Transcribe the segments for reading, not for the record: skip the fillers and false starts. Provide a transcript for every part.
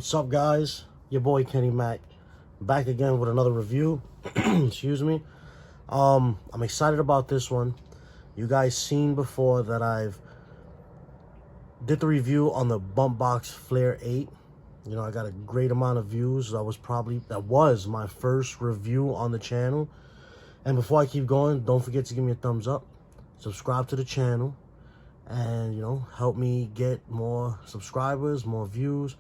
What's up, guys? Your boy Kenny Mac back again with another review. Excuse me. I'm excited about this one. You guys seen before that I've did the review on the Bumpboxx Flare 8. You know, I got a great amount of views. That was my first review on the channel. And before I keep going, don't forget to give me a thumbs up, subscribe to the channel, and you know, help me get more subscribers, more views,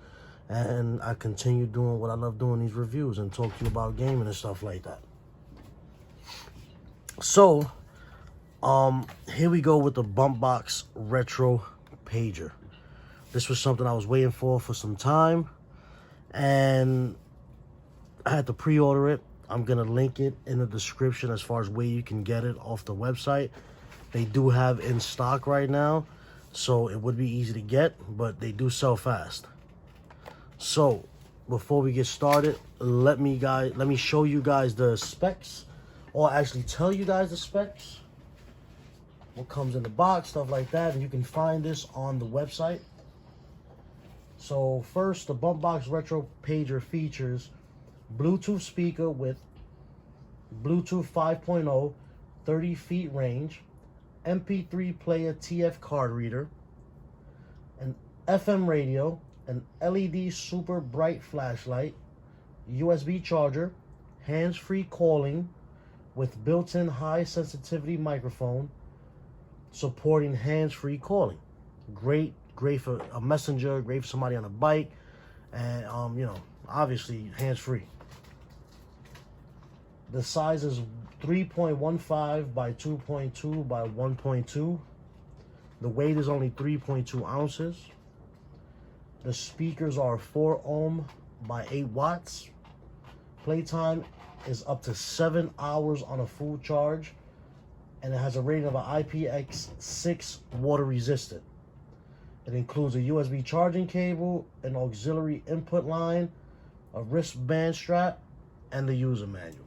and I continue doing what I love doing, these reviews, and talk to you about gaming and stuff like that. So here we go with the Bumpboxx Retro Pager. This was something I was waiting for some time, and I had to pre-order it. I'm gonna link it in the description as far as where you can get it off the website. They do have in stock right now, so it would be easy to get, but they do sell fast. So before we get started, let me show you guys the specs, or actually tell you guys the specs, what comes in the box, stuff like that, and you can find this on the website. So first, the Bumpboxx Retro Pager features Bluetooth speaker with Bluetooth 5.0, 30 feet range, MP3 player TF card reader, an FM radio, an LED super bright flashlight, USB charger, hands-free calling with built-in high sensitivity microphone supporting hands-free calling. Great for a messenger, great for somebody on a bike, and you know, obviously hands-free. The size is 3.15 by 2.2 by 1.2. The weight is only 3.2 ounces. The speakers are 4 ohm by 8 watts. Playtime is up to 7 hours on a full charge, and it has a rating of an IPX6 water resistant. It includes a USB charging cable, an auxiliary input line, a wristband strap, and the user manual.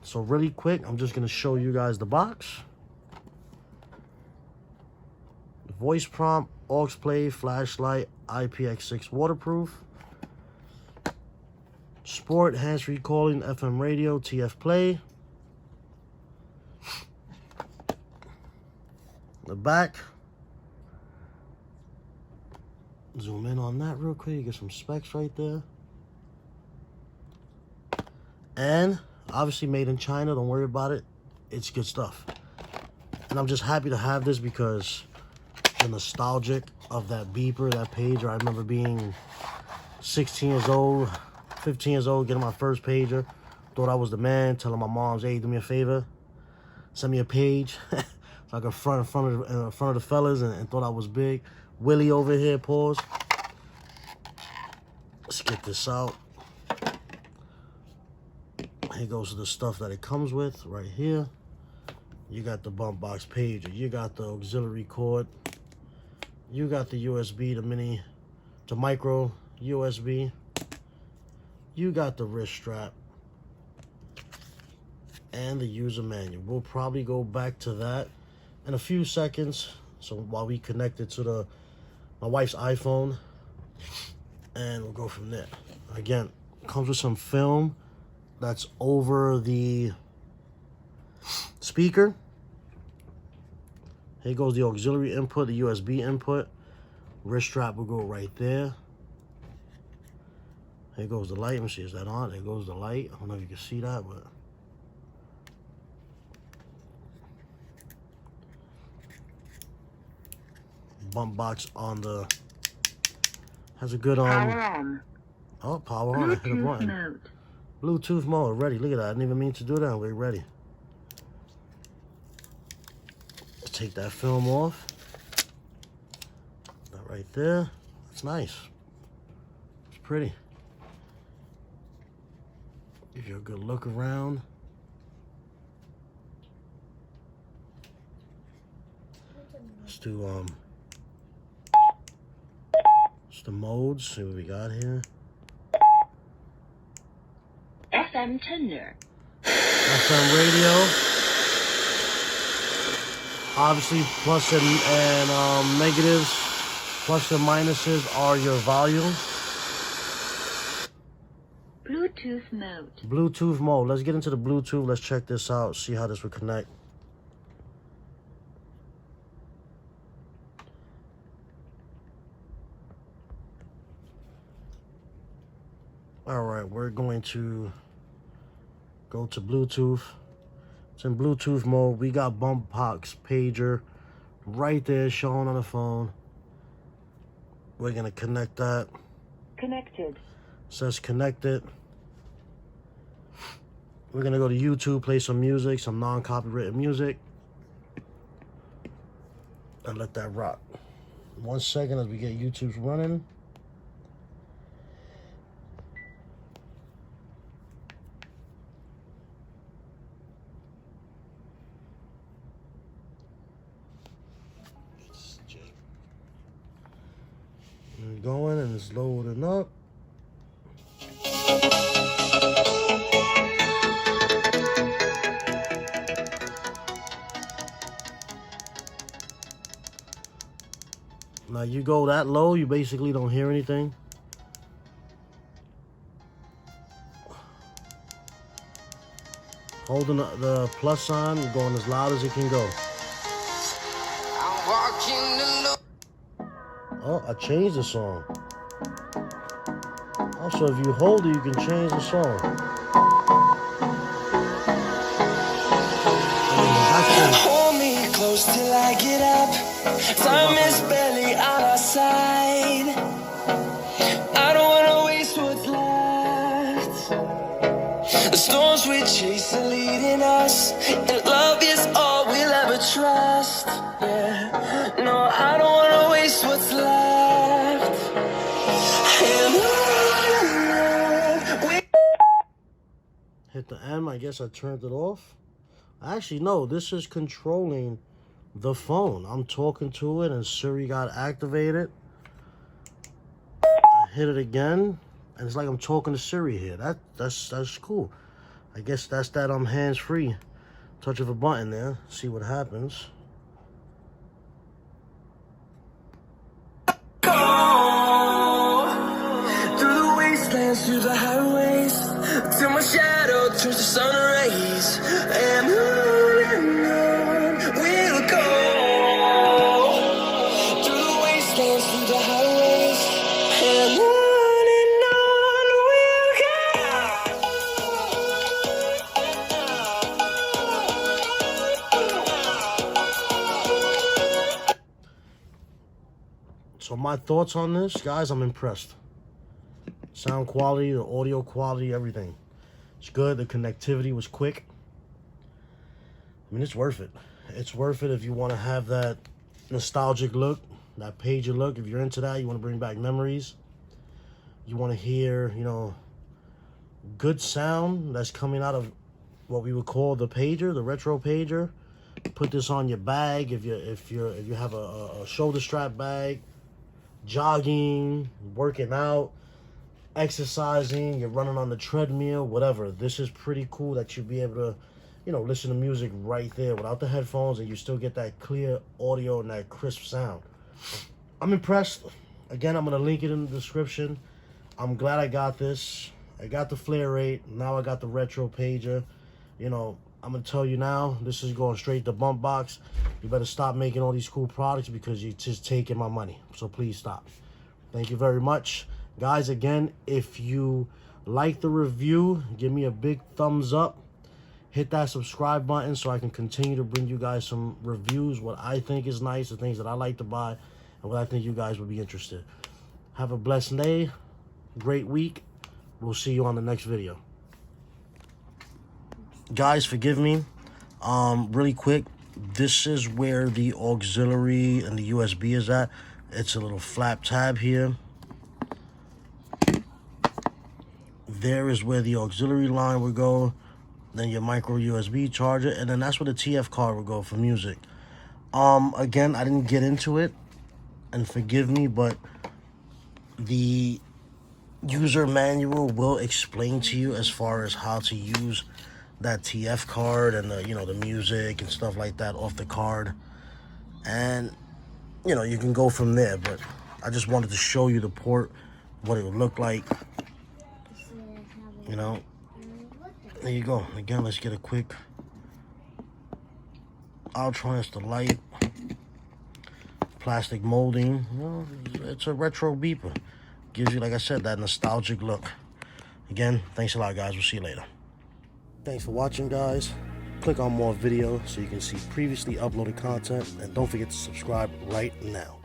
So really quick, I'm just going to show you guys the box. Voice prompt, aux play, flashlight, IPX6 waterproof. Sport, hands-free calling, FM radio, TF play. The back. Zoom in on that real quick. You get some specs right there. And obviously made in China. Don't worry about it. It's good stuff. And I'm just happy to have this because the nostalgic of that beeper, that pager. I remember being 16 years old, 15 years old, getting my first pager. Thought I was the man, telling my moms, hey, do me a favor, send me a page. So I could front in front of the fellas, and thought I was big. Willie over here, pause. Let's get this out. Here goes the stuff that it comes with right here. You got the Bumpboxx Pager. You got the auxiliary cord. You got the USB, the mini, to micro USB. You got the wrist strap. And the user manual. We'll probably go back to that in a few seconds. So while we connect it to my wife's iPhone, and we'll go from there. Again, comes with some film that's over the speaker. Here goes the auxiliary input, the USB input. Wrist strap will go right there. Here goes the light. Let me see, is that on? There goes the light. I don't know if you can see that, but Bumpboxx on the has a good power on. Oh, power on. I hit a button. Mode. Bluetooth mode, ready. Look at that. I didn't even mean to do that. We're ready. Let's take that film off. That right there. That's nice. It's pretty. Give you a good look around. Let's do the modes. See what we got here. FM tuner. FM radio. Obviously, plus and negatives, plus and minuses are your volume. Bluetooth mode. Bluetooth mode. Let's get into the Bluetooth. Let's check this out. See how this would connect. All right, we're going to go to Bluetooth. It's in Bluetooth mode. We got Bumpboxx Pager right there showing on the phone. We're going to connect that. Connected. Says connected. We're going to go to YouTube, play some music, some non-copyrighted music, and let that rock. 1 second as we get YouTube's running. It's going and it's loading up. Now you go that low, you basically don't hear anything. Holding the plus sign, going as loud as it can go. Oh, I changed the song. Also, if you hold it, you can change the song. Hold me close till I get up. Time is barely on our side. I don't wanna waste what's left. The storms we chase are leading us, and love is all we'll ever trust. Yeah, no, I don't wanna waste what's left. And hit the M. I guess I turned it off. Actually, no, this is controlling the phone. I'm talking to it and Siri got activated. I hit it again and it's like I'm talking to Siri here. That's cool. I guess that's that hands-free touch of a button there. See what happens. through the wastelands, through the highways, till my shadow turns to sun rays. And on we'll go. Through the wastelands, through the highways, and on we'll go. So my thoughts on this, guys, I'm impressed. Sound quality, the audio quality, everything. It's good. The connectivity was quick. I mean, it's worth it. It's worth it if you want to have that nostalgic look, that pager look. If you're into that, you want to bring back memories. You want to hear, you know, good sound that's coming out of what we would call the pager, the retro pager. Put this on your bag if you have a shoulder strap bag, jogging, working out, exercising, you're running on the treadmill, whatever. This is pretty cool that you'll be able to, you know, listen to music right there without the headphones, and you still get that clear audio and that crisp sound. I'm impressed. Again, I'm going to link it in the description. I'm glad I got this. I got the flare rate. Now I got the retro pager. You know, I'm going to tell you now, this is going straight to Bumpboxx. You better stop making all these cool products because you're just taking my money. So please stop. Thank you very much. Guys, again, if you like the review, give me a big thumbs up. Hit that subscribe button so I can continue to bring you guys some reviews, what I think is nice, the things that I like to buy, and what I think you guys would be interested. Have a blessed day, great week. We'll see you on the next video. Guys, forgive me. Really quick, this is where the auxiliary and the USB is at. It's a little flap tab here. There is where the auxiliary line would go. Then your micro USB charger, and then that's where the TF card would go for music. Again, I didn't get into it, and forgive me, but the user manual will explain to you as far as how to use that TF card and the, you know, the music and stuff like that off the card, and you know, you can go from there. But I just wanted to show you the port, what it would look like. You know, there you go. Again, let's get a quick Ultron. The light, plastic molding. You know, it's a retro beeper. Gives you, like I said, that nostalgic look. Again, thanks a lot, guys. We'll see you later. Thanks for watching, guys. Click on more video so you can see previously uploaded content, and don't forget to subscribe right now.